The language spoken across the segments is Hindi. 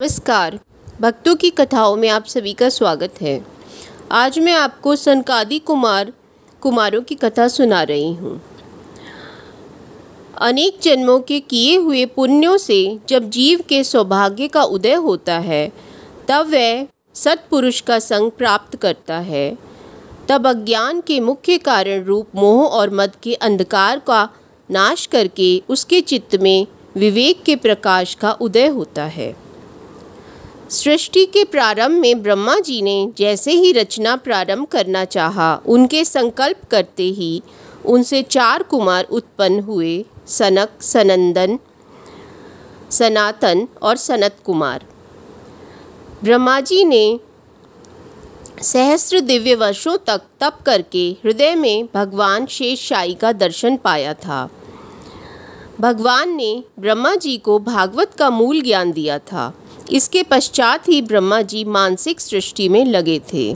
नमस्कार। भक्तों की कथाओं में आप सभी का स्वागत है। आज मैं आपको सनकादि कुमारों की कथा सुना रही हूँ। अनेक जन्मों के किए हुए पुण्यों से जब जीव के सौभाग्य का उदय होता है, तब वह सत्पुरुष का संग प्राप्त करता है। तब अज्ञान के मुख्य कारण रूप मोह और मद के अंधकार का नाश करके उसके चित्त में विवेक के प्रकाश का उदय होता है। सृष्टि के प्रारंभ में ब्रह्मा जी ने जैसे ही रचना प्रारंभ करना चाहा, उनके संकल्प करते ही उनसे 4 कुमार उत्पन्न हुए, सनक, सनंदन, सनातन और सनत कुमार। ब्रह्मा जी ने सहस्त्र दिव्य वर्षों तक तप करके हृदय में भगवान शेषशायी का दर्शन पाया था। भगवान ने ब्रह्मा जी को भागवत का मूल ज्ञान दिया था। इसके पश्चात ही ब्रह्मा जी मानसिक सृष्टि में लगे थे।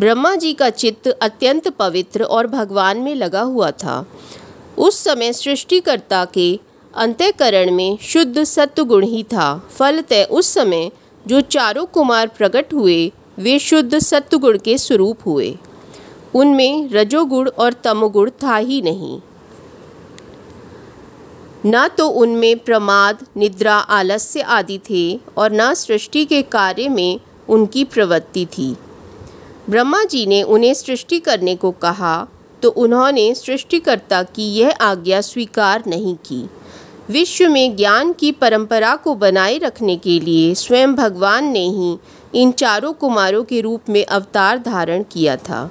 ब्रह्मा जी का चित्त अत्यंत पवित्र और भगवान में लगा हुआ था। उस समय सृष्टिकर्ता के अंतःकरण में शुद्ध सत्वगुण ही था। फलतः उस समय जो 4 कुमार प्रकट हुए, वे शुद्ध सत्वगुण के स्वरूप हुए। उनमें रजोगुण और तमोगुण था ही नहीं। न तो उनमें प्रमाद, निद्रा, आलस्य आदि थे और न सृष्टि के कार्य में उनकी प्रवृत्ति थी। ब्रह्मा जी ने उन्हें सृष्टि करने को कहा तो उन्होंने सृष्टिकर्ता की यह आज्ञा स्वीकार नहीं की। विश्व में ज्ञान की परंपरा को बनाए रखने के लिए स्वयं भगवान ने ही इन 4 कुमारों के रूप में अवतार धारण किया था।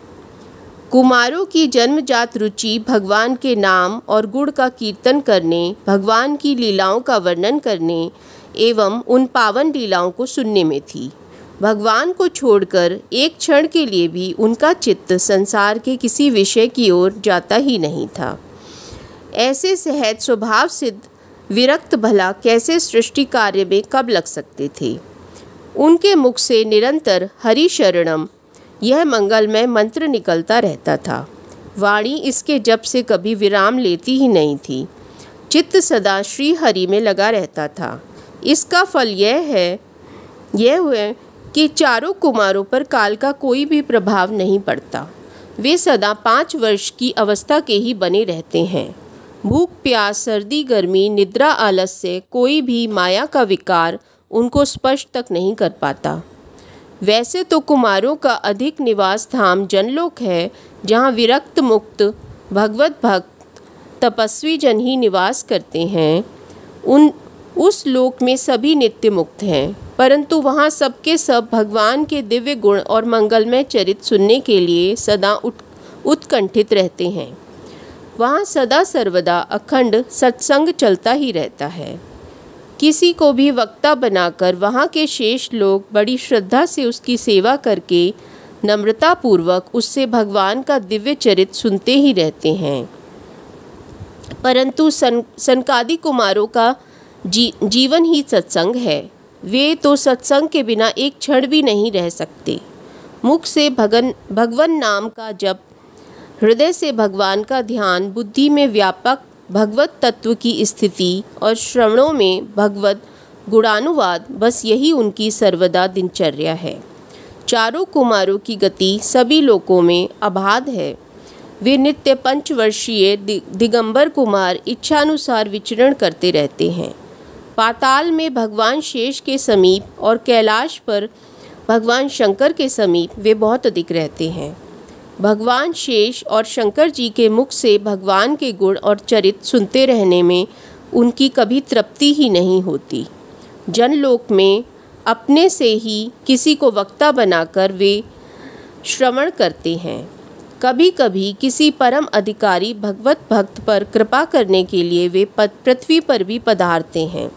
कुमारों की जन्मजात रुचि भगवान के नाम और गुण का कीर्तन करने, भगवान की लीलाओं का वर्णन करने एवं उन पावन लीलाओं को सुनने में थी। भगवान को छोड़कर एक क्षण के लिए भी उनका चित्त संसार के किसी विषय की ओर जाता ही नहीं था। ऐसे सहज स्वभाव सिद्ध विरक्त भला कैसे सृष्टि कार्य में कब लग सकते थे। उनके मुख से निरंतर हरि शरणम यह मंगलमय मंत्र निकलता रहता था। वाणी इसके जप से कभी विराम लेती ही नहीं थी। चित्त सदा श्री हरि में लगा रहता था। इसका फल यह हुआ कि 4 कुमारों पर काल का कोई भी प्रभाव नहीं पड़ता। वे सदा 5 वर्ष की अवस्था के ही बने रहते हैं। भूख, प्यास, सर्दी, गर्मी, निद्रा, आलस्य, कोई भी माया का विकार उनको स्पर्श तक नहीं कर पाता। वैसे तो कुमारों का अधिक निवास धाम जनलोक है, जहाँ विरक्त मुक्त भगवत भक्त तपस्वी जन ही निवास करते हैं। उस लोक में सभी नित्य मुक्त हैं, परंतु वहाँ सबके सब भगवान के दिव्य गुण और मंगलमय चरित सुनने के लिए सदा उत्कंठित रहते हैं। वहाँ सदा सर्वदा अखंड सत्संग चलता ही रहता है। किसी को भी वक्ता बनाकर वहाँ के शेष लोग बड़ी श्रद्धा से उसकी सेवा करके नम्रतापूर्वक उससे भगवान का दिव्य चरित सुनते ही रहते हैं। परंतु सनकादि कुमारों का जीवन ही सत्संग है। वे तो सत्संग के बिना एक क्षण भी नहीं रह सकते। मुख से भगवान नाम का जप, हृदय से भगवान का ध्यान, बुद्धि में व्यापक भगवत तत्व की स्थिति और श्रवणों में भगवत गुणानुवाद, बस यही उनकी सर्वदा दिनचर्या है। 4 कुमारों की गति सभी लोकों में अबाध है। वे नित्य 5 वर्षीय दिगंबर कुमार इच्छानुसार विचरण करते रहते हैं। पाताल में भगवान शेष के समीप और कैलाश पर भगवान शंकर के समीप वे बहुत अधिक रहते हैं। भगवान शेष और शंकर जी के मुख से भगवान के गुण और चरित सुनते रहने में उनकी कभी तृप्ति ही नहीं होती। जनलोक में अपने से ही किसी को वक्ता बनाकर वे श्रवण करते हैं। कभी कभी किसी परम अधिकारी भगवत भक्त पर कृपा करने के लिए वे पृथ्वी पर भी पधारते हैं।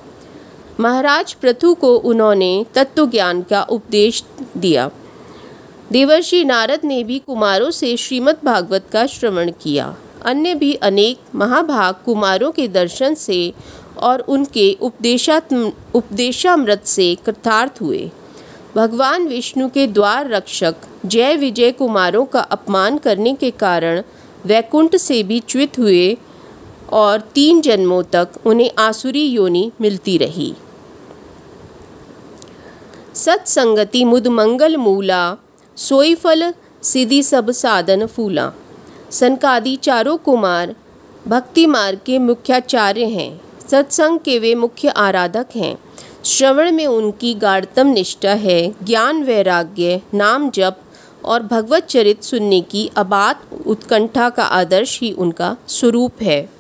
महाराज पृथु को उन्होंने तत्व ज्ञान का उपदेश दिया। देवर्षि नारद ने भी कुमारों से श्रीमद् भागवत का श्रवण किया। अन्य भी अनेक महाभाग कुमारों के दर्शन से और उनके उपदेशामृत से कृतार्थ हुए। भगवान विष्णु के द्वार रक्षक जय विजय कुमारों का अपमान करने के कारण वैकुंठ से भी च्युत हुए और 3 जन्मों तक उन्हें आसुरी योनि मिलती रही। सत्संगति मुद मंगल मूला, सोई फल सिद्धि सब साधन फूला। सनकादि चारों कुमार भक्ति मार्ग के मुख्याचार्य हैं। सत्संग के वे मुख्य आराधक हैं। श्रवण में उनकी गाढ़तम निष्ठा है। ज्ञान, वैराग्य, नाम जप और भगवत चरित सुनने की अबाध उत्कंठा का आदर्श ही उनका स्वरूप है।